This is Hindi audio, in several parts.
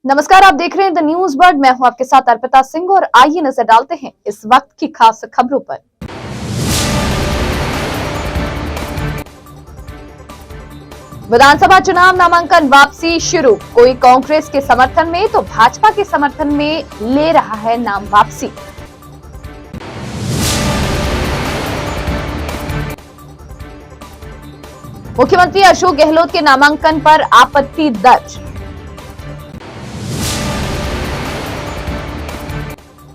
नमस्कार, आप देख रहे हैं द न्यूज वर्ल्ड। मैं हूं आपके साथ अर्पिता सिंह और आइए नजर डालते हैं इस वक्त की खास खबरों पर। विधानसभा चुनाव नामांकन वापसी शुरू। कोई कांग्रेस के समर्थन में तो भाजपा के समर्थन में ले रहा है नाम वापसी। मुख्यमंत्री अशोक गहलोत के नामांकन पर आपत्ति दर्ज।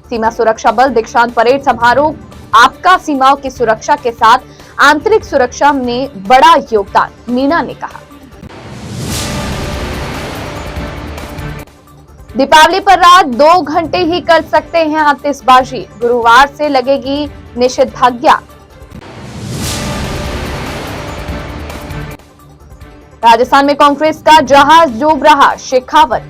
सीमा सुरक्षा बल दीक्षांत परेड समारोह आपका सीमाओं की सुरक्षा के साथ आंतरिक सुरक्षा में बड़ा योगदान, मीना ने कहा। दीपावली पर रात 2 घंटे ही कर सकते हैं आतिशबाजी, गुरुवार से लगेगी निषेधाज्ञा। राजस्थान में कांग्रेस का जहाज डूब रहा, शेखावत।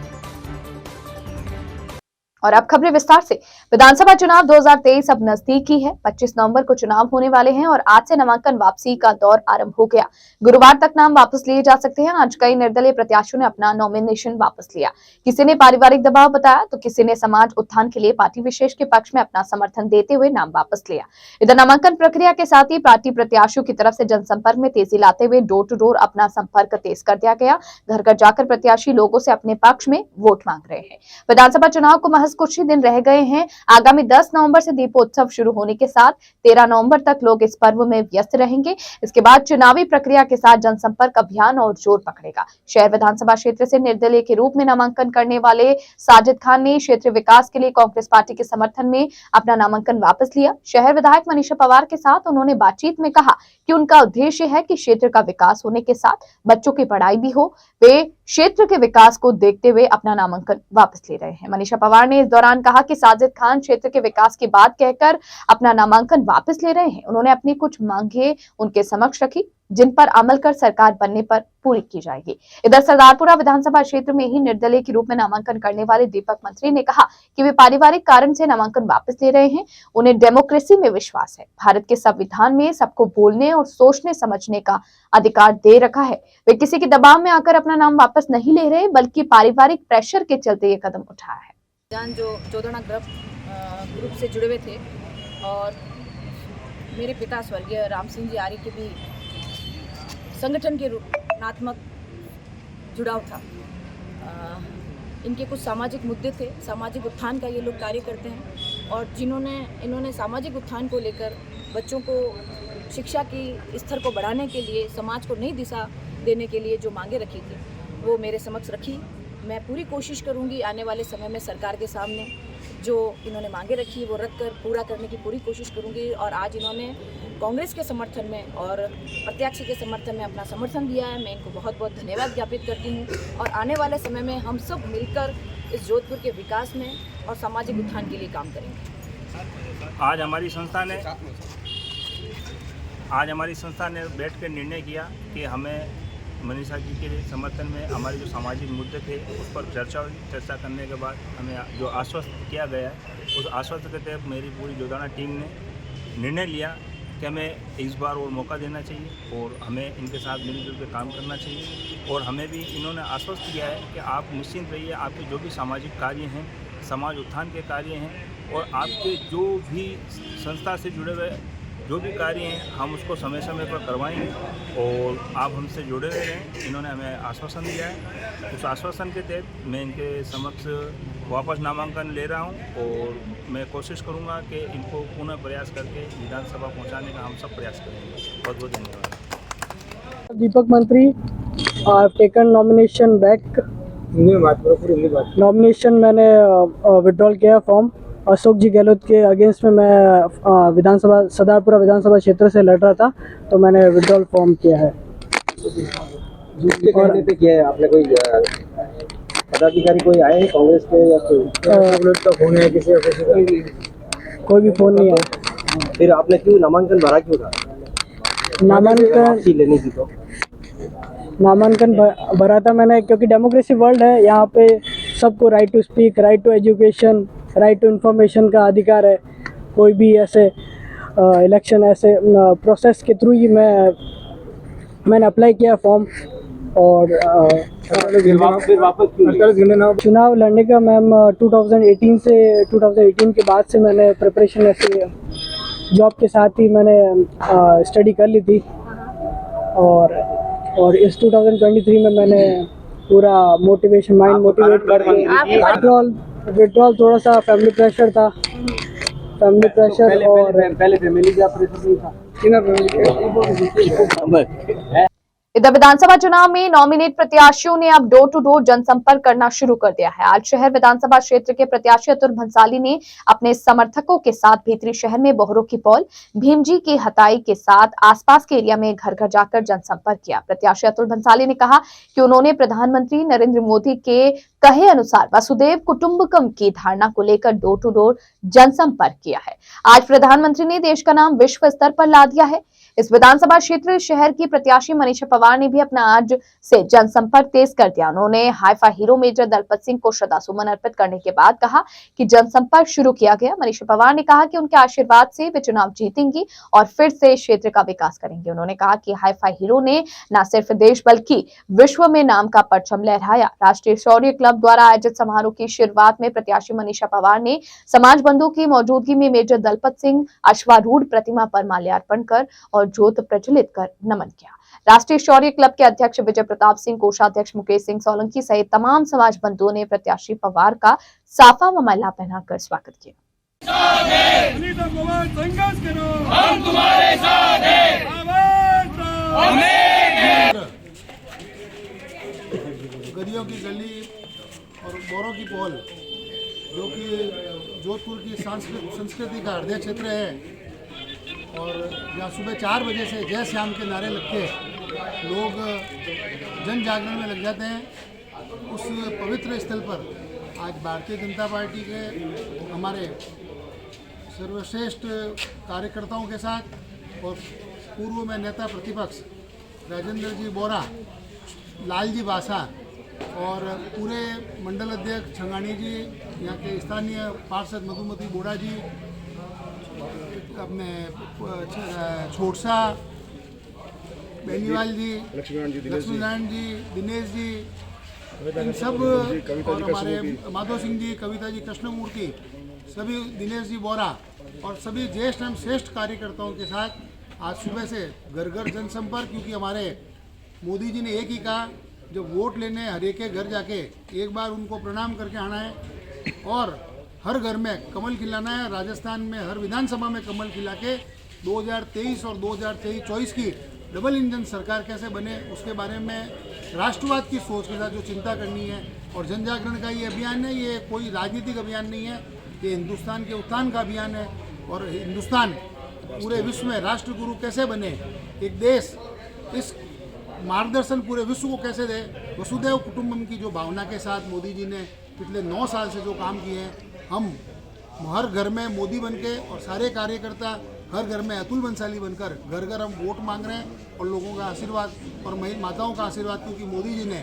और अब खबरें विस्तार से। विधानसभा चुनाव 2023 अब नजदीक ही है। 25 नवंबर को चुनाव होने वाले हैं और आज से नामांकन वापसी का दौर आरंभ हो गया। गुरुवार तक नाम वापस लिए जा सकते हैं। आज कई निर्दलीय प्रत्याशियों ने अपना नॉमिनेशन वापस लिया। किसी ने पारिवारिक दबाव बताया तो किसी ने समाज उत्थान के लिए पार्टी विशेष के पक्ष में अपना समर्थन देते हुए नाम वापस लिया। इधर नामांकन प्रक्रिया के साथ ही पार्टी प्रत्याशियों की तरफ से जनसंपर्क में तेजी लाते हुए डोर टू डोर अपना संपर्क तेज कर दिया गया। घर घर जाकर प्रत्याशी लोगों से अपने पक्ष में वोट मांग रहे हैं। विधानसभा चुनाव को महज कुछ ही दिन रह गए हैं। आगामी 10 नवंबर से दीपोत्सव शुरू होने के साथ 13 नवंबर तक लोग इस पर्व में व्यस्त रहेंगे। इसके बाद चुनावी प्रक्रिया के साथ जनसंपर्क अभियान और जोर पकड़ेगा। शहर विधानसभा क्षेत्र से निर्दलीय के रूप में नामांकन करने वाले साजिद खान ने क्षेत्र विकास के लिए कांग्रेस पार्टी के समर्थन में अपना नामांकन वापस लिया। शहर विधायक मनीषा पवार के साथ उन्होंने बातचीत में कहा कि उनका उद्देश्य है कि क्षेत्र का विकास होने के साथ बच्चों की पढ़ाई भी हो। वे क्षेत्र के विकास को देखते हुए अपना नामांकन वापस ले रहे हैं। मनीषा पवार ने इस दौरान कहा कि साजिद खान क्षेत्र के विकास की बात कहकर अपना नामांकन वापस ले रहे हैं। उन्होंने अपनी कुछ मांगे उनके समक्ष रखी, जिन पर अमल कर सरकार बनने पर पूरी की जाएगी। इधर सरदारपुरा विधानसभा क्षेत्र में ही निर्दलीय के रूप में नामांकन करने वाले दीपक मंत्री ने कहा कि वे पारिवारिक कारण से नामांकन वापस ले रहे हैं। उन्हें डेमोक्रेसी में विश्वास है। भारत के संविधान में सबको बोलने और सोचने समझने का अधिकार दे रखा है। वे किसी के दबाव में आकर अपना नाम वापस नहीं ले रहे, बल्कि पारिवारिक प्रेशर के चलते ये कदम उठाया है। जो चौधना ग्रुप से जुड़े हुए थे और मेरे पिता स्वर्गीय राम सिंह जी आर्य के भी संगठन के रूपात्मक जुड़ाव था। इनके कुछ सामाजिक मुद्दे थे, सामाजिक उत्थान का ये लोग कार्य करते हैं और इन्होंने सामाजिक उत्थान को लेकर बच्चों को शिक्षा की स्तर को बढ़ाने के लिए, समाज को नई दिशा देने के लिए जो मांगे रखी थी वो मेरे समक्ष रखी। मैं पूरी कोशिश करूंगी आने वाले समय में सरकार के सामने जो इन्होंने मांगे रखी वो रख कर पूरा करने की पूरी कोशिश करूंगी। और आज इन्होंने कांग्रेस के समर्थन में और प्रत्याशी के समर्थन में अपना समर्थन दिया है। मैं इनको बहुत बहुत धन्यवाद ज्ञापित करती हूँ और आने वाले समय में हम सब मिलकर इस जोधपुर के विकास में और सामाजिक उत्थान के लिए काम करेंगे। आज हमारी संस्था ने बैठ कर निर्णय किया कि हमें मनीषा जी के समर्थन में हमारे जो सामाजिक मुद्दे थे उस पर चर्चा करने के बाद हमें जो आश्वस्त किया गया है उस आश्वस्त के तहत मेरी पूरी जोधाना टीम ने निर्णय लिया कि हमें इस बार और मौका देना चाहिए और हमें इनके साथ मिलजुल कर काम करना चाहिए। और हमें भी इन्होंने आश्वस्त किया है कि आप निश्चिंत रहिए, आपके जो भी सामाजिक कार्य हैं, समाज उत्थान के कार्य हैं और आपके जो भी संस्था से जुड़े हुए जो भी कार्य हैं हम उसको समय समय पर करवाएंगे और आप हमसे जुड़े रहें। इन्होंने हमें आश्वासन दिया है। उस आश्वासन के तहत मैं इनके समक्ष वापस नामांकन ले रहा हूं और मैं कोशिश करूंगा कि इनको पुनः प्रयास करके विधानसभा पहुंचाने का हम सब प्रयास करेंगे। बहुत बहुत धन्यवाद। दीपक मंत्री, टेकन नॉमिनेशन बैक। नॉमिनेशन मैंने विड्रॉल किया फॉर्म। अशोक जी गहलोत के अगेंस्ट में मैं सरदारपुरा विधानसभा क्षेत्र से लड़ रहा था, तो मैंने विड्रॉल फॉर्म किया है। जिसके कहने पे किया है आपने? कोई पदाधिकारी कोई आए हैं कांग्रेस के या का फोन है किसी का? कोई भी फोन नहीं है। फिर आपने क्यों नामांकन भरा, क्यों था? नामांकन भरा था मैंने क्योंकि डेमोक्रेसी वर्ल्ड है, यहाँ पे सबको right to speak, right to education, right to information का अधिकार है। कोई भी ऐसे इलेक्शन ऐसे प्रोसेस के थ्रू ही मैंने अप्लाई किया फॉर्म और फिर वापस क्यों? चुनाव लड़ने का मैम 2018 के बाद से मैंने प्रिपरेशन ऐसे जॉब के साथ ही मैंने स्टडी कर ली थी और इस 2023 में मैंने पूरा माइंड मोटिवेट करके विड्रॉल थोड़ा सा फैमिली प्रेशर था और पहले फैमिली का प्रेशर नहीं था। इधर विधानसभा चुनाव में नॉमिनेट प्रत्याशियों ने अब डोर टू डोर जनसंपर्क करना शुरू कर दिया है। आज शहर विधानसभा क्षेत्र के प्रत्याशी अतुल भंसाली ने अपने समर्थकों के साथ भीतरी शहर में बोहरों की पौल, भीमजी की हताई के साथ आसपास के एरिया में घर घर जाकर जनसंपर्क किया। प्रत्याशी अतुल भंसाली ने कहा कि उन्होंने प्रधानमंत्री नरेंद्र मोदी के कहे अनुसार वसुधैव कुटुंबकम की धारणा को लेकर डोर टू डोर जनसंपर्क किया है। आज प्रधानमंत्री ने देश का नाम विश्व स्तर पर ला दिया है। इस विधानसभा क्षेत्र शहर की प्रत्याशी मनीषा पवार ने भी अपना आज से जनसंपर्क तेज कर दिया। उन्होंने Haifa hero major Dalpat Singh को श्रद्धासुमन अर्पित करने के बाद कहा कि जनसंपर्क शुरू किया गया। मनीषा पवार ने कहा कि उनके आशीर्वाद से वे चुनाव जीतेंगी और फिर से क्षेत्र का विकास करेंगे। उन्होंने कहा कि हाइफा हीरो ने न सिर्फ देश बल्कि विश्व में नाम का परचम लहराया। राष्ट्रीय शौर्य क्लब द्वारा आयोजित समारोह की शुरुआत में प्रत्याशी मनीषा पवार ने समाज बंधुओं की मौजूदगी में मेजर दलपत सिंह अश्वारूढ़ प्रतिमा पर माल्यार्पण कर और ज्योत प्रज्वलित कर नमन किया। राष्ट्रीय शौर्य क्लब के अध्यक्ष विजय प्रताप सिंह, कोषाध्यक्ष मुकेश सिंह सोलंकी सहित तमाम समाज बंधुओं ने प्रत्याशी पवार का साफा व माला पहनाकर स्वागत किया। गलियों की गली और बोरों की पौल, जो कि जोधपुर की संस्कृति का हृदय क्षेत्र है और यहाँ सुबह 4 बजे से जय श्याम के नारे लग के लोग जन जागरण में लग जाते हैं। उस पवित्र स्थल पर आज भारतीय जनता पार्टी के हमारे सर्वश्रेष्ठ कार्यकर्ताओं के साथ और पूर्व में नेता प्रतिपक्ष राजेंद्र जी बोरा, लालजी बासा और पूरे मंडल अध्यक्ष छंगानी जी, यहाँ के स्थानीय पार्षद मधुमती बोरा जी, अपने छोटसा बेनीवाल जी, लक्ष्मीनारायण जी, दिनेश जी, इन सब और हमारे माधव सिंह जी, कविता जी, कृष्णमूर्ति, सभी दिनेश जी बोरा और सभी ज्येष्ठ एवं श्रेष्ठ कार्यकर्ताओं के साथ आज सुबह से घर घर जनसंपर्क, क्योंकि हमारे मोदी जी ने एक ही कहा, जब वोट लेने हर एक के घर जाके एक बार उनको प्रणाम करके आना है और हर घर में कमल खिलाना है। राजस्थान में हर विधानसभा में कमल खिला के 2023 और 2024 की डबल इंजन सरकार कैसे बने उसके बारे में राष्ट्रवाद की सोच के साथ जो चिंता करनी है। और जन जागरण का ये अभियान है, ये कोई राजनीतिक अभियान नहीं है, ये हिंदुस्तान के उत्थान का अभियान है। और हिंदुस्तान पूरे विश्व में राष्ट्रगुरु कैसे बने, एक देश इस मार्गदर्शन पूरे विश्व को कैसे दे, वसुधैव कुटुंबकम की जो भावना के साथ मोदी जी ने पिछले 9 साल से जो काम किए हैं, हम हर घर में मोदी बनके और सारे कार्यकर्ता हर घर में अतुल भंसाली बनकर घर घर हम वोट मांग रहे हैं और लोगों का आशीर्वाद और माताओं का आशीर्वाद, क्योंकि मोदी जी ने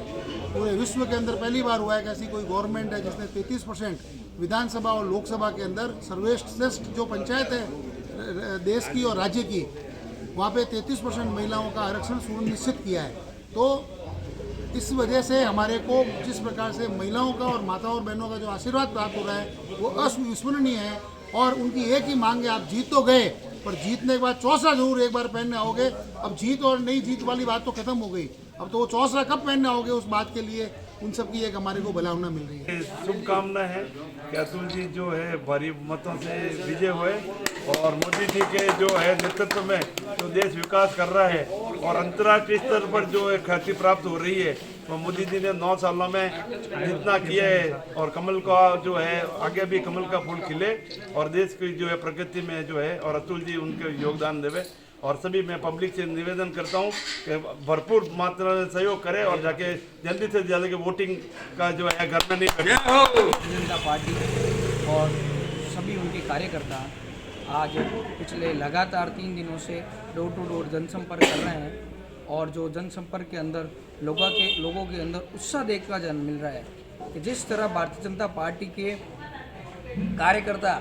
पूरे विश्व के अंदर पहली बार हुआ है कि ऐसी कोई गवर्नमेंट है जिसने 33% विधानसभा और लोकसभा के अंदर सर्वश्रेष्ठ जो पंचायत है देश की और राज्य की, वहाँ पे 33% महिलाओं का आरक्षण सुनिश्चित किया है। तो इस वजह से हमारे को जिस प्रकार से महिलाओं का और माताओं और बहनों का जो आशीर्वाद प्राप्त हो रहा है वो अविस्मरणीय है। और उनकी एक ही मांग है, आप जीत तो गए पर जीतने के बाद चौसरा जरूर एक बार पहनने आओगे। अब जीत और नहीं जीत वाली बात तो खत्म हो गई, अब तो वो चौसरा कब पहनने आओगे उस बात के लिए उन सब की एक हमारे को भलावना मिल रही है। शुभकामना है कि अतुल जी जो है भारी मतों से विजय हुए और मोदी जी के जो है नेतृत्व में जो देश विकास कर रहा है और अंतर्राष्ट्रीय स्तर पर जो है ख्याति प्राप्त हो रही है, तो मोदी जी ने 9 सालों में जितना किया है और कमल का जो है आगे भी कमल का फूल खिले और देश की जो है प्रगति में जो है और अतुल जी उनके योगदान देवे। और सभी मैं पब्लिक से निवेदन करता हूँ कि भरपूर मात्रा में सहयोग करें और जाके जल्दी से जल्दी वोटिंग का जो है घर में नहीं करें। जनता पार्टी और सभी उनके कार्यकर्ता आज पिछले लगातार 3 दिनों से डोर टू डोर जनसंपर्क कर रहे हैं और जो जनसंपर्क के अंदर लोगों के अंदर उत्साह देखने का जन्म मिल रहा है कि जिस तरह भारतीय जनता पार्टी के कार्यकर्ता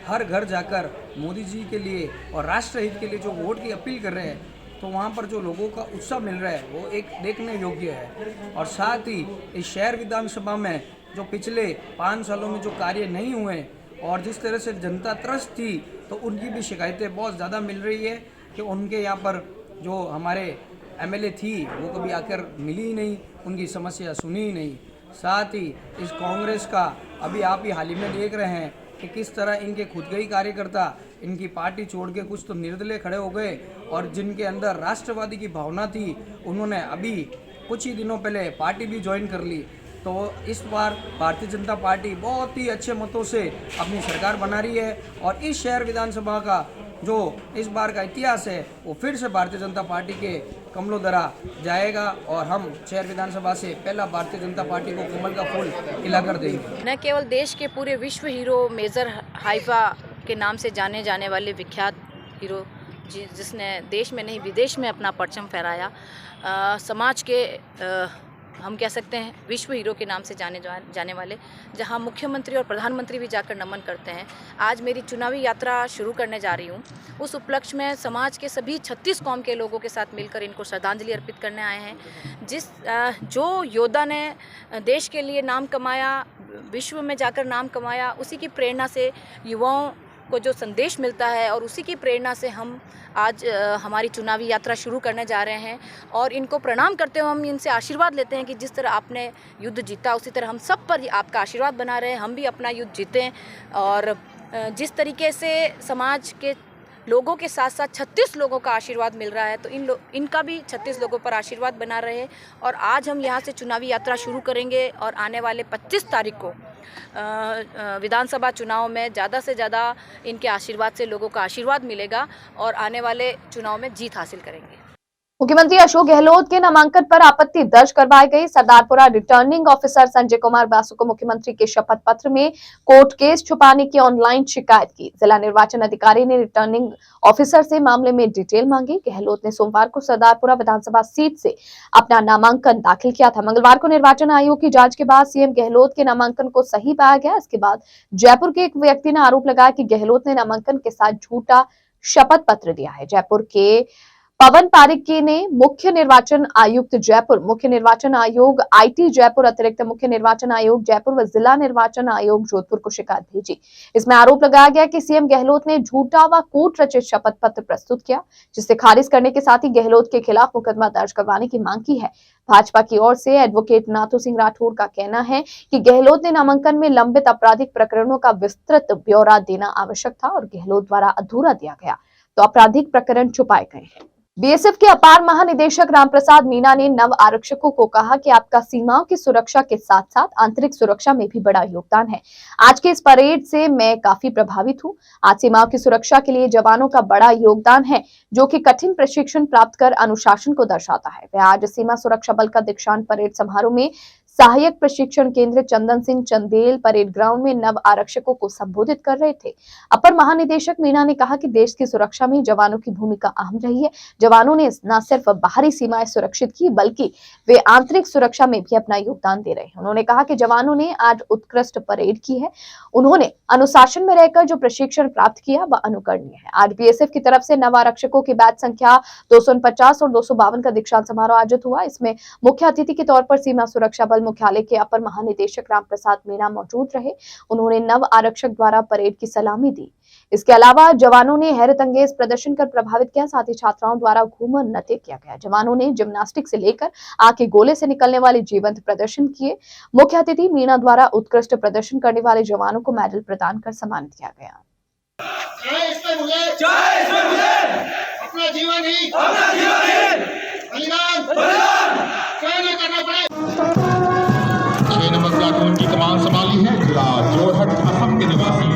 हर घर जाकर मोदी जी के लिए और राष्ट्र हित के लिए जो वोट की अपील कर रहे हैं, तो वहाँ पर जो लोगों का उत्साह मिल रहा है वो एक देखने योग्य है। और साथ ही इस शहर विधानसभा में जो पिछले 5 सालों में जो कार्य नहीं हुए और जिस तरह से जनता त्रस्त थी, तो उनकी भी शिकायतें बहुत ज़्यादा मिल रही है कि उनके यहाँ पर जो हमारे एमएलए थी वो कभी आकर मिली ही नहीं, उनकी समस्या सुनी ही नहीं। साथ ही इस कांग्रेस का अभी आप ही हाल ही में देख रहे हैं कि किस तरह इनके खुद के ही कार्यकर्ता इनकी पार्टी छोड़ के कुछ तो निर्दलीय खड़े हो गए, और जिनके अंदर राष्ट्रवादी की भावना थी उन्होंने अभी कुछ ही दिनों पहले पार्टी भी ज्वाइन कर ली। तो इस बार भारतीय जनता पार्टी बहुत ही अच्छे मतों से अपनी सरकार बना रही है, और इस शहर विधानसभा का जो इस बार का इतिहास है वो फिर से भारतीय जनता पार्टी के कमलों दरा जाएगा, और हम शहर विधानसभा से पहला भारतीय जनता पार्टी को कमल का फूल खिलाकर देंगे। न केवल देश के पूरे विश्व हीरो मेजर हाइफा के नाम से जाने जाने वाले विख्यात हीरो जिसने देश में नहीं विदेश में अपना परचम फहराया, समाज के हम कह सकते हैं विश्व हीरो के नाम से जाने वाले, जहां मुख्यमंत्री और प्रधानमंत्री भी जाकर नमन करते हैं। आज मेरी चुनावी यात्रा शुरू करने जा रही हूं। उस उपलक्ष्य में समाज के सभी 36 कौम के लोगों के साथ मिलकर इनको श्रद्धांजलि अर्पित करने आए हैं। जो योद्धा ने देश के लिए नाम कमाया, विश्व में जाकर नाम कमाया, उसी की प्रेरणा से युवाओं को जो संदेश मिलता है और उसी की प्रेरणा से हम आज हमारी चुनावी यात्रा शुरू करने जा रहे हैं। और इनको प्रणाम करते हुए हम इनसे आशीर्वाद लेते हैं कि जिस तरह आपने युद्ध जीता उसी तरह हम सब पर आपका आशीर्वाद बना रहे, हम भी अपना युद्ध जीतें। और जिस तरीके से समाज के लोगों के साथ साथ 36 लोगों का आशीर्वाद मिल रहा है, तो इनका भी 36 लोगों पर आशीर्वाद बना रहे। और आज हम यहाँ से चुनावी यात्रा शुरू करेंगे और आने वाले 25 तारीख को विधानसभा चुनाव में ज़्यादा से ज़्यादा इनके आशीर्वाद से लोगों का आशीर्वाद मिलेगा और आने वाले चुनाव में जीत हासिल करेंगे। मुख्यमंत्री अशोक गहलोत के नामांकन पर आपत्ति दर्ज करवाई गई। सरदारपुरा रिटर्निंग ऑफिसर संजय कुमार बासु को मुख्यमंत्री के शपथ पत्र में कोर्ट केस छुपाने की ऑनलाइन शिकायत की। जिला निर्वाचन अधिकारी ने रिटर्निंग ऑफिसर से मामले में डिटेल मांगी। गहलोत ने सोमवार को सरदारपुरा विधानसभा सीट से अपना नामांकन दाखिल किया था। मंगलवार को निर्वाचन आयोग की जांच के बाद सीएम गहलोत के नामांकन को सही पाया गया। इसके बाद जयपुर के एक व्यक्ति ने आरोप लगाया कि गहलोत ने नामांकन के साथ झूठा शपथ पत्र दिया है। जयपुर के पवन पारिकी ने मुख्य निर्वाचन आयुक्त जयपुर, मुख्य निर्वाचन आयोग आईटी जयपुर, अतिरिक्त मुख्य निर्वाचन आयोग जयपुर व जिला निर्वाचन आयोग जोधपुर को शिकायत भेजी। इसमें आरोप लगाया गया कि सीएम गहलोत ने झूठा व कूट रचित शपथ पत्र प्रस्तुत किया, जिसे खारिज करने के साथ ही गहलोत के खिलाफ मुकदमा दर्ज करवाने की मांग की है। भाजपा की ओर से एडवोकेट नाथू सिंह राठौर का कहना है कि गहलोत ने नामांकन में लंबित आपराधिक प्रकरणों का विस्तृत ब्यौरा देना आवश्यक था और गहलोत द्वारा अधूरा दिया गया, तो आपराधिक प्रकरण छुपाए गए हैं। बीएसएफ के अपार महानिदेशक रामप्रसाद मीणा ने नव आरक्षकों को कहा कि आपका सीमाओं की सुरक्षा के साथ साथ आंतरिक सुरक्षा में भी बड़ा योगदान है। आज के इस परेड से मैं काफी प्रभावित हूं। आज सीमाओं की सुरक्षा के लिए जवानों का बड़ा योगदान है, जो कि कठिन प्रशिक्षण प्राप्त कर अनुशासन को दर्शाता है। वे आज सीमा सुरक्षा बल का दीक्षांत परेड समारोह में सहायक प्रशिक्षण केंद्र चंदन सिंह चंदेल परेड ग्राउंड में नव आरक्षकों को संबोधित कर रहे थे। अपर महानिदेशक मीणा ने कहा कि देश की सुरक्षा में जवानों की भूमिका अहम रही है। जवानों ने न सिर्फ बाहरी सीमाएं सुरक्षित की, बल्कि वे आंतरिक सुरक्षा में भी अपना योगदान दे रहे हैं। उन्होंने कहा कि जवानों ने आज उत्कृष्ट परेड की है। उन्होंने अनुशासन में रहकर जो प्रशिक्षण प्राप्त किया वह अनुकरणीय है। आज बीएसएफ की तरफ से नव आरक्षकों की बैच संख्या 249 और 252 का दीक्षांत समारोह आयोजित हुआ। इसमें मुख्य अतिथि के तौर पर सीमा सुरक्षा बल मुख्यालय के अपर महानिदेशक रामप्रसाद मीणा मौजूद रहे। उन्होंने नव आरक्षक द्वारा परेड की सलामी दी। इसके अलावा जवानों ने हैरतअंगेज प्रदर्शन कर प्रभावित किया। साथ ही छात्राओं द्वारा घूमर नृत्य किया गया। जवानों ने जिम्नास्टिक से लेकर आग के गोले से निकलने वाले जीवंत प्रदर्शन किए। मुख्य अतिथि मीणा द्वारा उत्कृष्ट प्रदर्शन करने वाले जवानों को मेडल प्रदान कर सम्मानित किया गया। अपना जीवन ही बलिदान करना पड़े। 6 नंबर प्लाटून की कमान संभाली है जिला जोरहट असम के निवासी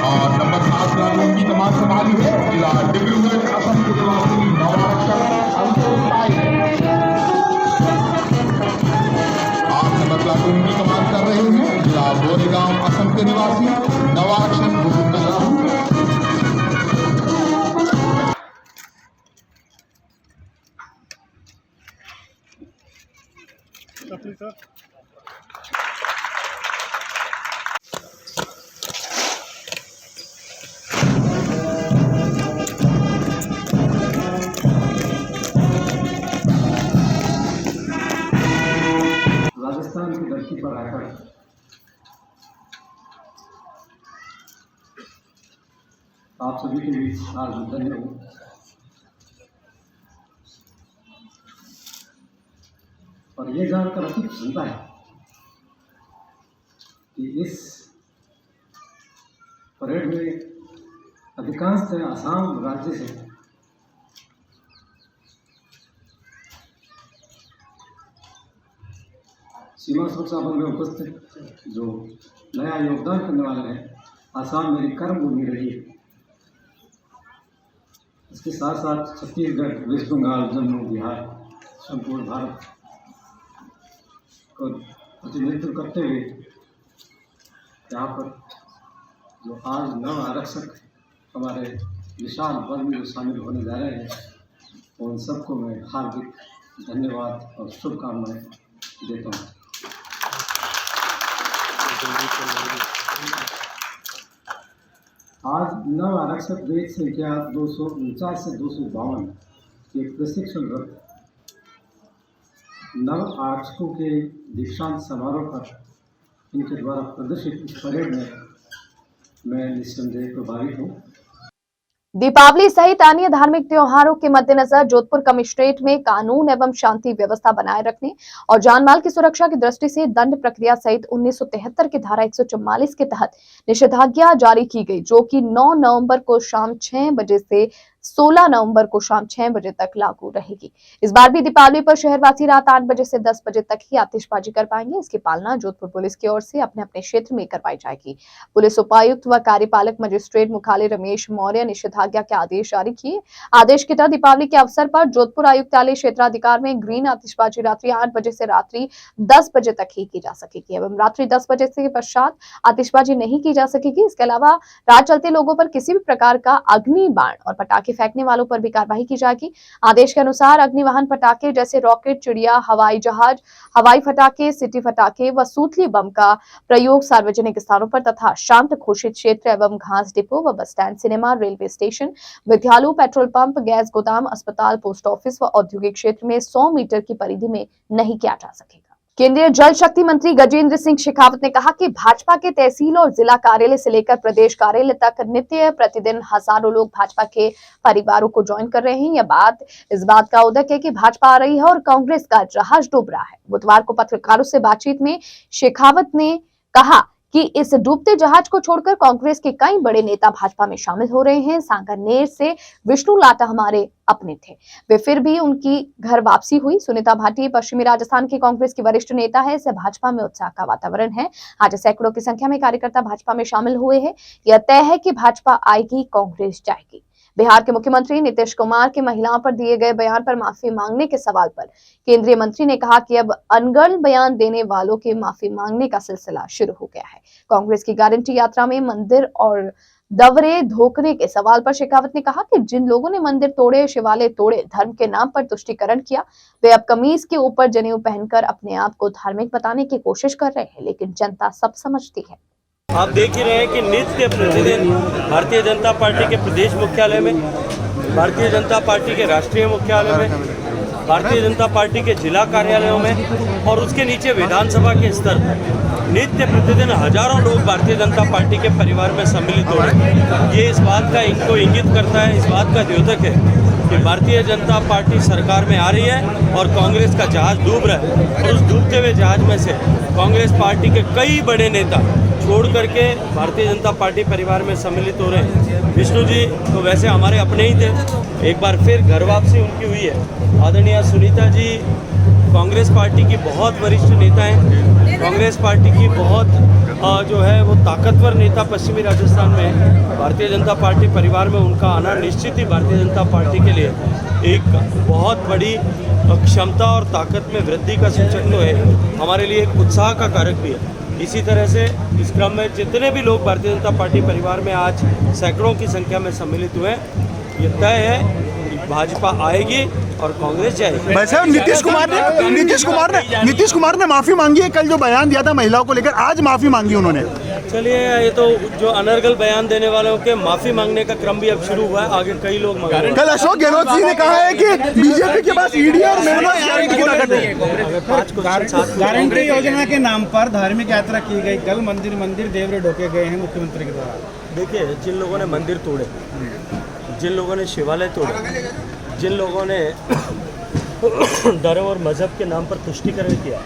और नंबर 7 प्लाटून की कमान संभाली है जिला डिब्रूगढ़ असम के निवासी नंबर प्लाटून की कमान कर रहे हैं जिला गोरेगांव असम के निवासी नवारक्षक गोविंद साहू। पर रहकर आप सभी के बीच आज धन्य हूँ। और ये जानकर अति प्रसन्नता है कि इस परेड में अधिकांश आसाम राज्य से सीमा सुरक्षा बल में उपस्थित जो नया योगदान करने वाले हैं। आसाम मेरी कर्म भूमि रही है। इसके साथ साथ छत्तीसगढ़, वेस्ट बंगाल, जम्मू, बिहार, संपूर्ण भारत को प्रतिनिधित्व करते हुए यहाँ पर जो आज नव आरक्षक हमारे विशाल वर्ग में जो शामिल होने जा रहे हैं, उन सबको मैं हार्दिक धन्यवाद और शुभकामनाएं देता हूँ। आज नव आरक्षक वेद संख्या 249 से 252 के प्रशिक्षण रथ नव आरक्षकों के दीक्षांत समारोह पर इनके द्वारा प्रदर्शित इस परेड में मैं निस्संदेह प्रभावित हूँ। दीपावली सहित अन्य धार्मिक त्योहारों के मद्देनजर जोधपुर कमिश्नरेट में कानून एवं शांति व्यवस्था बनाए रखने और जानमाल की सुरक्षा की दृष्टि से दंड प्रक्रिया सहित 1973 की धारा 144 के तहत निषेधाज्ञा जारी की गई, जो कि 9 नवंबर को शाम 6 बजे से 16 नवंबर को शाम 6 बजे तक लागू रहेगी। इस बार भी दीपावली पर शहरवासी रात 8 बजे से 10 बजे तक ही आतिशबाजी कर पाएंगे। इसकी पालना जोधपुर पुलिस की ओर से अपने अपने क्षेत्र में करवाई जाएगी। पुलिस उपायुक्त व कार्यपालक मजिस्ट्रेट मुख्यालय रमेश मौर्य निषेधाज्ञा के आदेश जारी किए। आदेश के तहत दीपावली के अवसर पर जोधपुर आयुक्तालय क्षेत्राधिकार में ग्रीन आतिशबाजी रात्रि 8 बजे से रात्रि 10 बजे तक ही की जा सकेगी एवं रात्रि 10 बजे से पश्चात आतिशबाजी नहीं की जा सकेगी। इसके अलावा रात चलते लोगों पर किसी भी प्रकार का अग्नि बाण और पटाखे फेंकने वालों पर भी कार्रवाई की जाएगी। आदेश के अनुसार अग्निवाहन पटाखे जैसे रॉकेट, चिड़िया, हवाई जहाज, हवाई फटाखे, सिटी फटाखे व सूतली बम का प्रयोग सार्वजनिक स्थानों पर तथा शांत घोषित क्षेत्र एवं घास डिपो व bus stand, cinema, railway station, विद्यालयों, पेट्रोल पंप, गैस गोदाम, अस्पताल, पोस्ट ऑफिस व औद्योगिक क्षेत्र में 100 मीटर की परिधि में नहीं किया जा सकेगा। केंद्रीय जल शक्ति मंत्री गजेंद्र सिंह शेखावत ने कहा कि भाजपा के तहसील और जिला कार्यालय से लेकर प्रदेश कार्यालय तक नित्य प्रतिदिन हजारों लोग भाजपा के परिवारों को ज्वाइन कर रहे हैं। यह बात इस बात का उदक है कि भाजपा आ रही है और कांग्रेस का जहाज डूब रहा है। बुधवार को पत्रकारों से बातचीत में शेखावत ने कहा कि इस डूबते जहाज को छोड़कर कांग्रेस के कई बड़े नेता भाजपा में शामिल हो रहे हैं। सांगानेर से विष्णु लाटा हमारे अपने थे, वे फिर भी उनकी घर वापसी हुई। सुनीता भाटी पश्चिमी राजस्थान की कांग्रेस की वरिष्ठ नेता है। इससे भाजपा में उत्साह का वातावरण है। आज सैकड़ों की संख्या में कार्यकर्ता भाजपा में शामिल हुए हैं। यह तय है कि भाजपा आएगी, कांग्रेस जाएगी। बिहार के मुख्यमंत्री नीतीश कुमार के महिलाओं पर दिए गए बयान पर माफी मांगने के सवाल पर केंद्रीय मंत्री ने कहा कि अब अनगढ़ बयान देने वालों के माफी मांगने का सिलसिला शुरू हो गया है। कांग्रेस की गारंटी यात्रा में मंदिर और दवरे धोखने के सवाल पर शेखावत ने कहा कि जिन लोगों ने मंदिर तोड़े, शिवालय तोड़े, धर्म के नाम पर तुष्टीकरण किया, वे अब कमीज के ऊपर जनेऊ पहनकर अपने आप को धार्मिक बताने की कोशिश कर रहे हैं, लेकिन जनता सब समझती है। आप देख ही रहे हैं कि नित्य प्रतिदिन भारतीय जनता पार्टी के प्रदेश मुख्यालय में, भारतीय जनता पार्टी के राष्ट्रीय मुख्यालय में, भारतीय जनता पार्टी के जिला कार्यालयों में और उसके नीचे विधानसभा के स्तर पर नित्य प्रतिदिन हजारों लोग भारतीय जनता पार्टी के परिवार में सम्मिलित हो रहे हैं। ये इस बात का इनको इंगित करता है, इस बात का द्योतक है कि भारतीय जनता पार्टी सरकार में आ रही है और कांग्रेस का जहाज डूब रहा है। और उस डूबते हुए जहाज में से कांग्रेस पार्टी के कई बड़े नेता छोड़ करके भारतीय जनता पार्टी परिवार में सम्मिलित हो रहे हैं। विष्णु जी तो वैसे हमारे अपने ही थे, एक बार फिर घर वापसी उनकी हुई है। आदरणीय सुनीता जी कांग्रेस पार्टी की बहुत वरिष्ठ नेता हैं, कांग्रेस पार्टी की बहुत जो है वो ताकतवर नेता पश्चिमी राजस्थान में है। भारतीय जनता पार्टी परिवार में उनका आना निश्चित ही भारतीय जनता पार्टी के लिए एक बहुत बड़ी क्षमता और ताकत में वृद्धि का सूचक तो है, हमारे लिए एक उत्साह का कारक भी है। इसी तरह से इस क्रम में जितने भी लोग भारतीय जनता पार्टी परिवार में आज सैकड़ों की संख्या में सम्मिलित हुए, ये तय है भाजपा आएगी और कांग्रेस जाएगी। वैसे नीतीश कुमार ने माफी मांगी है। कल जो बयान दिया था महिलाओं को लेकर, आज माफी मांगी उन्होंने। चलिए, ये तो जो अनर्गल बयान देने वालों के माफी मांगने का क्रम भी अब शुरू हुआ है, आगे कई लोग मांगेंगे। कल अशोक गहलोत जी ने कहा है कि बीजेपी के पास ईडी और मेहनत गारंटी की ताकत है। गारंटी योजना के नाम पर धार्मिक यात्रा की गई, कल मंदिर देवरे ढोके गए हैं मुख्यमंत्री के द्वारा। देखिए, जिन लोगों ने मंदिर तोड़े, जिन लोगों ने शिवालय तोड़े, जिन लोगों ने धर्म और मजहब के नाम पर तुष्टीकरण किया,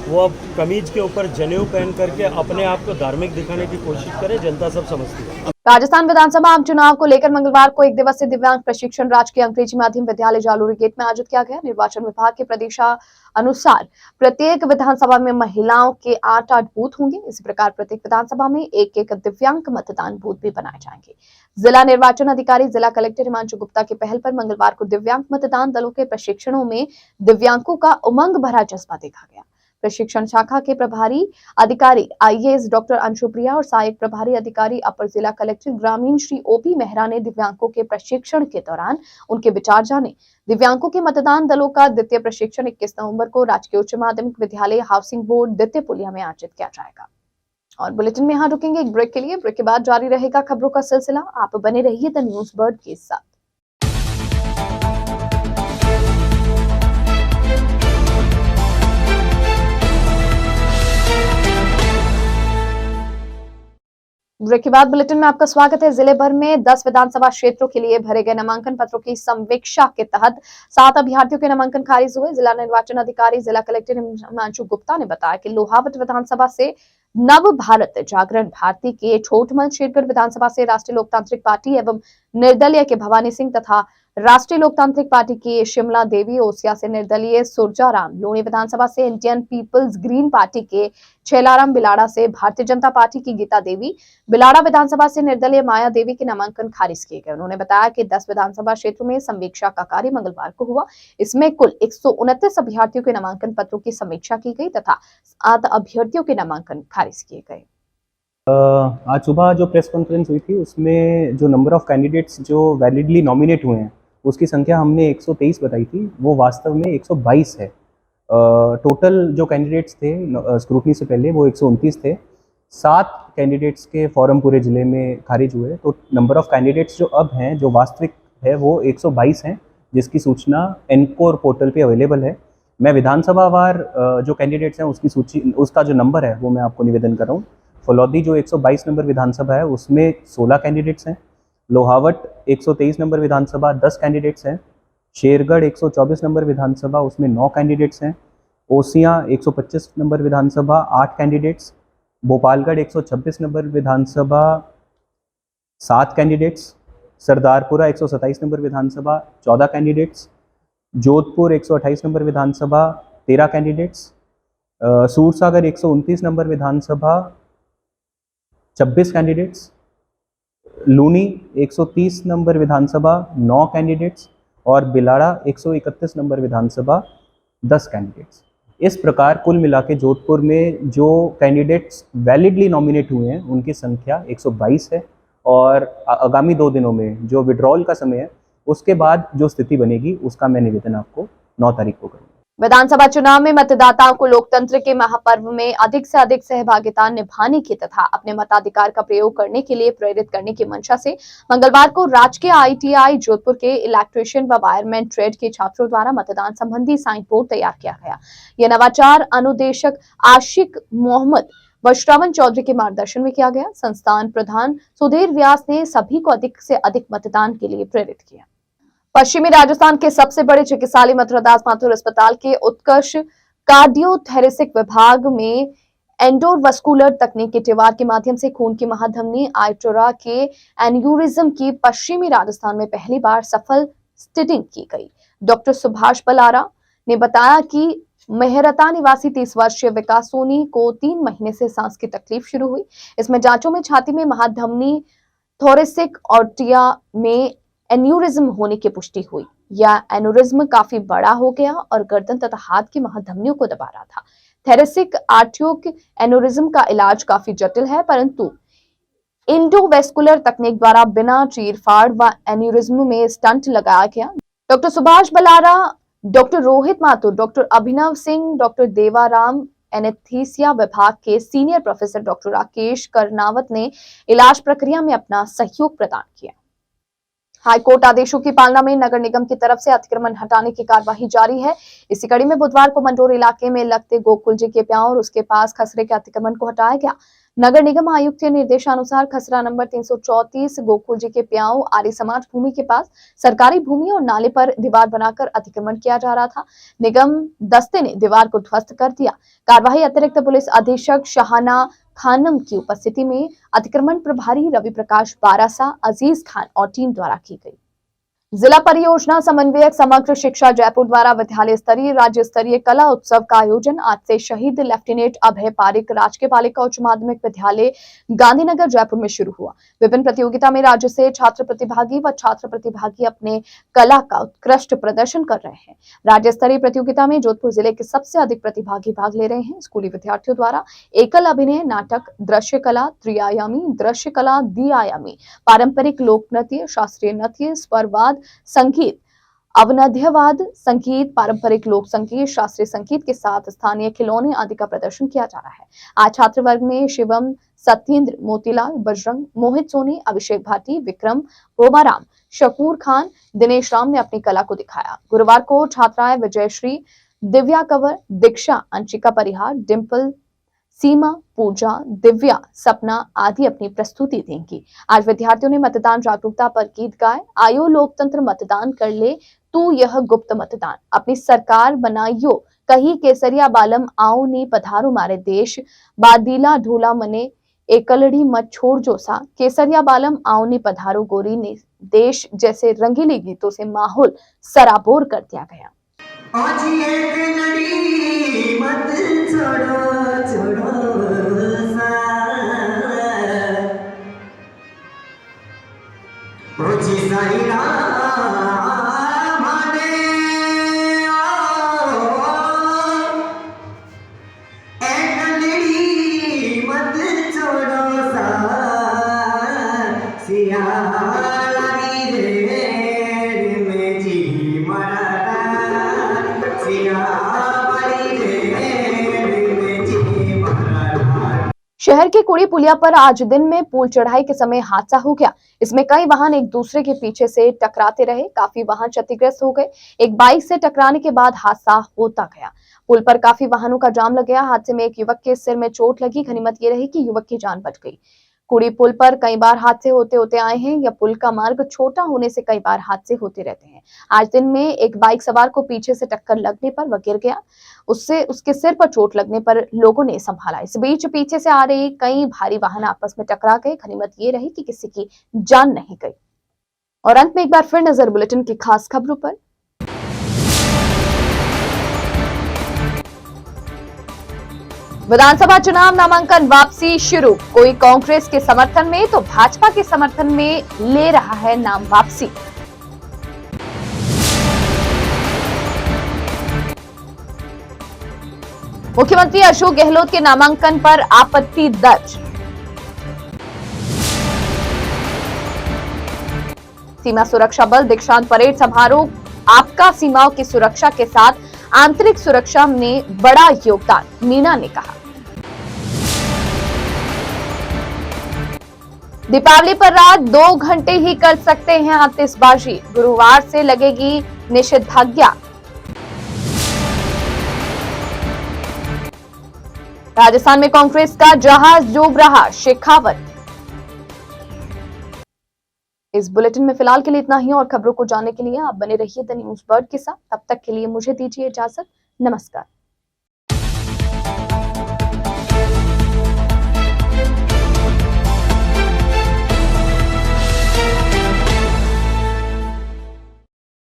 वो अब कमीज के ऊपर जनेऊ पहन करके अपने आप को धार्मिक दिखाने की कोशिश करे, जनता सब समझती है। राजस्थान विधानसभा आम चुनाव को लेकर मंगलवार को एक दिवसीय दिव्यांग प्रशिक्षण राजकीय अंग्रेजी माध्यम विद्यालय जालोरी गेट में आयोजित किया गया। निर्वाचन विभाग के प्रदेशानुसार प्रत्येक विधानसभा में महिलाओं के 8 बूथ होंगे। इसी प्रकार प्रत्येक विधानसभा में एक दिव्यांग मतदान बूथ भी बनाए जाएंगे। जिला निर्वाचन अधिकारी जिला कलेक्टर हिमांशु गुप्ता की पहल पर मंगलवार को दिव्यांग मतदान दलों के प्रशिक्षणों में दिव्यांगों का उमंग भरा जज्बा देखा गया। प्रशिक्षण शाखा के प्रभारी अधिकारी आईएएस डॉक्टर अंशुप्रिया और सहायक प्रभारी अधिकारी अपर जिला कलेक्टर ग्रामीण श्री ओपी मेहरा ने दिव्यांगों के प्रशिक्षण के दौरान उनके विचार जाने। दिव्यांगों के मतदान दलों का द्वितीय प्रशिक्षण 21 नवंबर को राजकीय उच्च माध्यमिक विद्यालय हाउसिंग बोर्ड द्वितीय पुलिया में आयोजित किया जाएगा। और बुलेटिन में यहाँ रुकेंगे एक ब्रेक के लिए। ब्रेक के बाद जारी रहेगा खबरों का सिलसिला। आप बने रहिए द न्यूज बर्ड के साथ। ब्रेक के बाद बुलेटिन में आपका स्वागत है। जिले भर में 10 विधानसभा क्षेत्रों के लिए भरे गए नामांकन पत्रों की समीक्षा के तहत 7 अभ्यर्थियों के नामांकन खारिज हुए। जिला निर्वाचन अधिकारी जिला कलेक्टर हिमांशु गुप्ता ने बताया कि लोहावट विधानसभा से नव भारत जागरण भारती के छोटमल शेरगढ़ विधानसभा से राष्ट्रीय लोकतांत्रिक पार्टी एवं निर्दलीय के भवानी सिंह तथा राष्ट्रीय लोकतांत्रिक पार्टी की शिमला देवी, ओसिया से निर्दलीय सुरजाराम, लोनी विधानसभा से इंडियन पीपल्स ग्रीन पार्टी के छेलाराम, बिलाड़ा से भारतीय जनता पार्टी की गीता देवी, बिलाड़ा विधानसभा से निर्दलीय माया देवी के नामांकन खारिज किए गए। उन्होंने बताया कि 10 विधानसभा क्षेत्रों में समीक्षा का कार्य मंगलवार को हुआ। इसमें कुल 129 अभ्यर्थियों के नामांकन पत्रों की समीक्षा की गई तथा 7 अभ्यर्थियों के नामांकन खारिज किए गए। आज सुबह जो प्रेस कॉन्फ्रेंस हुई थी उसमें जो नंबर ऑफ कैंडिडेट्स जो वैलिडली नॉमिनेट हुए हैं उसकी संख्या हमने 123 बताई थी, वो वास्तव में 122 है। टोटल जो कैंडिडेट्स थे स्क्रूटनी से पहले वो 129 थे। 7 कैंडिडेट्स के फॉर्म पूरे ज़िले में खारिज हुए, तो नंबर ऑफ कैंडिडेट्स जो अब हैं जो वास्तविक है वो 122 हैं, जिसकी सूचना एनकोर पोर्टल पे अवेलेबल है। मैं विधानसभा वार जो कैंडिडेट्स हैं उसकी सूची, उसका जो नंबर है वो मैं आपको निवेदन कर रहा हूँ। फलौदी जो 122 नंबर विधानसभा है उसमें 16 कैंडिडेट्स हैं। लोहावट 123 नंबर विधानसभा 10 कैंडिडेट्स हैं। शेरगढ़ 124 नंबर विधानसभा उसमें 9 कैंडिडेट्स हैं। ओसियां 125 नंबर विधानसभा 8 कैंडिडेट्स। भोपालगढ़ 126 नंबर विधानसभा 7 कैंडिडेट्स। सरदारपुरा 127 नंबर विधानसभा 14 कैंडिडेट्स। जोधपुर 128 नंबर विधानसभा 13 कैंडिडेट्स। सूरसागर 129 नंबर विधानसभा 26 कैंडिडेट्स। लूनी 130 नंबर विधानसभा 9 कैंडिडेट्स और बिलाड़ा 131 नंबर विधानसभा 10 कैंडिडेट्स। इस प्रकार कुल मिला के जोधपुर में जो कैंडिडेट्स वैलिडली नॉमिनेट हुए हैं उनकी संख्या 122 है और आगामी 2 दिनों में जो विड्रॉल का समय है उसके बाद जो स्थिति बनेगी उसका मैं निवेदन आपको 9 तारीख को करूँगा। विधानसभा चुनाव में मतदाताओं को लोकतंत्र के महापर्व में अधिक से अधिक सहभागिता निभाने की तथा अपने मताधिकार का प्रयोग करने के लिए प्रेरित करने की मंशा से मंगलवार को राजकीय आईटीआई जोधपुर के इलेक्ट्रीशियन व वायरमैन ट्रेड के छात्रों द्वारा मतदान संबंधी साइन बोर्ड तैयार किया गया। यह नवाचार अनुदेशक आशिक मोहम्मद व श्रवण चौधरी के मार्गदर्शन में किया गया। संस्थान प्रधान सुधीर व्यास ने सभी को अधिक से अधिक मतदान के लिए प्रेरित किया। पश्चिमी राजस्थान के सबसे बड़े चिकित्सालय मथुरादास माथुर अस्पताल के उत्कर्ष कार्डियोथेरेसिक विभाग में एंडोवस्कुलर तकनीक के टिवार के माध्यम से खून की महाधमनी आर्टरा के एन्यूरिज्म की पश्चिमी राजस्थान में पहली बार सफल स्टिटिंग की गई। डॉक्टर सुभाष बलारा ने बताया कि मेहरता निवासी 30 वर्षीय विकास सोनी को 3 महीने से सांस की तकलीफ शुरू हुई। इसमें जांचों में छाती में महाधमनी थोरेसिक ऑर्टिया में एन्यूरिज्म होने की पुष्टि हुई। यह एन्यूरिज्म काफी बड़ा हो गया और गर्दन तथा हाथ की महाधमनियों को दबा रहा था। थेरेसिक आर्टियोक एन्यूरिज्म का इलाज काफी जटिल है, परंतु इंडोवेस्कुलर तकनीक द्वारा बिना चीरफाड़ व एन्यूरिज्म में स्टंट लगाया गया। Doctor Subhash Balara, doctor Rohit Mathur, doctor Abhinav Singh, doctor Devaram anaesthesia विभाग के senior professor doctor Rakesh Karnawat ने इलाज प्रक्रिया में अपना सहयोग प्रदान किया। हाईकोर्ट आदेशों की पालना में नगर निगम की तरफ से अतिक्रमण हटाने की कार्यवाही जारी है। इसी कड़ी में बुधवार को मंडोर इलाके में लगते गोकुल जी के प्याऊ और उसके पास खसरे के अतिक्रमण को हटाया गया। नगर निगम आयुक्त के निर्देशानुसार खसरा नंबर 334 गोकुल जी के प्याऊ आर्य समाज भूमि के पास सरकारी भूमि और नाले पर दीवार बनाकर अतिक्रमण किया जा रहा था। निगम दस्ते ने दीवार को ध्वस्त कर दिया। कार्यवाही अतिरिक्त पुलिस अधीक्षक शाहाना खानम की उपस्थिति में अतिक्रमण प्रभारी रवि प्रकाश बारासा, अजीज खान और टीम द्वारा की गई। जिला परियोजना समन्वयक समग्र शिक्षा जयपुर द्वारा विद्यालय स्तरीय राज्य स्तरीय कला उत्सव का आयोजन आज से शहीद लेफ्टिनेंट अभय पारिक राजकीय बालिका उच्च माध्यमिक विद्यालय गांधीनगर जयपुर में शुरू हुआ। विभिन्न प्रतियोगिता में राज्य से छात्र प्रतिभागी अपने कला का उत्कृष्ट प्रदर्शन कर रहे हैं। राज्य स्तरीय प्रतियोगिता में जोधपुर जिले के सबसे अधिक प्रतिभागी भाग ले रहे हैं। स्कूली विद्यार्थियों द्वारा एकल अभिनय, नाटक, दृश्य कला, त्रिआयामी दृश्य कला, द्विआयामी, पारंपरिक लोक नृत्य, शास्त्रीय नृत्य, स्वरवाद, संगीत, अवनद्यवाद संगीत, पारंपरिक लोक संगीत, शास्त्रीय संगीत के साथ स्थानीय खिलौने आदि का प्रदर्शन किया जा रहा है। आज छात्र वर्ग में शिवम, सत्येंद्र, मोतीलाल, बजरंग, मोहित सोनी, अभिषेक भाटी, विक्रम, ओमाराम, शकूर खान, दिनेश राम ने अपनी कला को दिखाया। गुरुवार को छात्राएं विजयश्री, दिव्या कंवर, दीक्षा, अंशिका परिहार, डिम्पल, सीमा, पूजा, दिव्या, सपना आदि अपनी प्रस्तुति देंगी। आज विद्यार्थियों ने मतदान जागरूकता पर गीत गाए। आयो लोकतंत्र मतदान कर ले तू यह गुप्त मतदान, अपनी सरकार बनाइयो कही केसरिया बालम आओ ने पधारो मारे देश, बादीला ढोला मने एकलड़ी मत छोड़ जो सा, केसरिया बालम आओ ने पधारो गोरी ने देश जैसे रंगीले गीतों से माहौल सराबोर कर दिया गया। शहर के कुड़ी पुलिया पर आज दिन में पुल चढ़ाई के समय हादसा हो गया। इसमें कई वाहन एक दूसरे के पीछे से टकराते रहे। काफी वाहन क्षतिग्रस्त हो गए। एक बाइक से टकराने के बाद हादसा होता गया। पुल पर काफी वाहनों का जाम लग गया। हादसे में एक युवक के सिर में चोट लगी। गनीमत ये रही कि युवक की जान बच गई। कुड़ी पुल पर कई बार हादसे होते आए हैं। यह पुल का मार्ग छोटा होने से कई बार हादसे होते रहते हैं। आज दिन में एक बाइक सवार को पीछे से टक्कर लगने पर वह गिर गया। उसके सिर पर चोट लगने पर लोगों ने संभाला। इस बीच पीछे से आ रही कई भारी वाहन आपस में टकरा गए। गनीमत ये रही कि किसी की जान नहीं गई। और अंत में एक बार फिर नजर बुलेटिन की खास खबरों पर। विधानसभा चुनाव नामांकन वापसी शुरू। कोई कांग्रेस के समर्थन में तो भाजपा के समर्थन में ले रहा है नाम वापसी। मुख्यमंत्री अशोक गहलोत के नामांकन पर आपत्ति दर्ज। सीमा सुरक्षा बल दीक्षांत परेड समारोह आपका सीमाओं की सुरक्षा के साथ आंतरिक सुरक्षा में बड़ा योगदान, मीना ने कहा। दीपावली पर रात 2 घंटे ही कर सकते हैं आतिशबाजी। गुरुवार से लगेगी निषेधाज्ञा। राजस्थान में कांग्रेस का जहाज डूब रहा, शेखावत। इस बुलेटिन में फिलहाल के लिए इतना ही। और खबरों को जानने के लिए आप बने रहिए द न्यूज वर्ल्ड के साथ। तब तक के लिए मुझे दीजिए इजाजत। नमस्कार।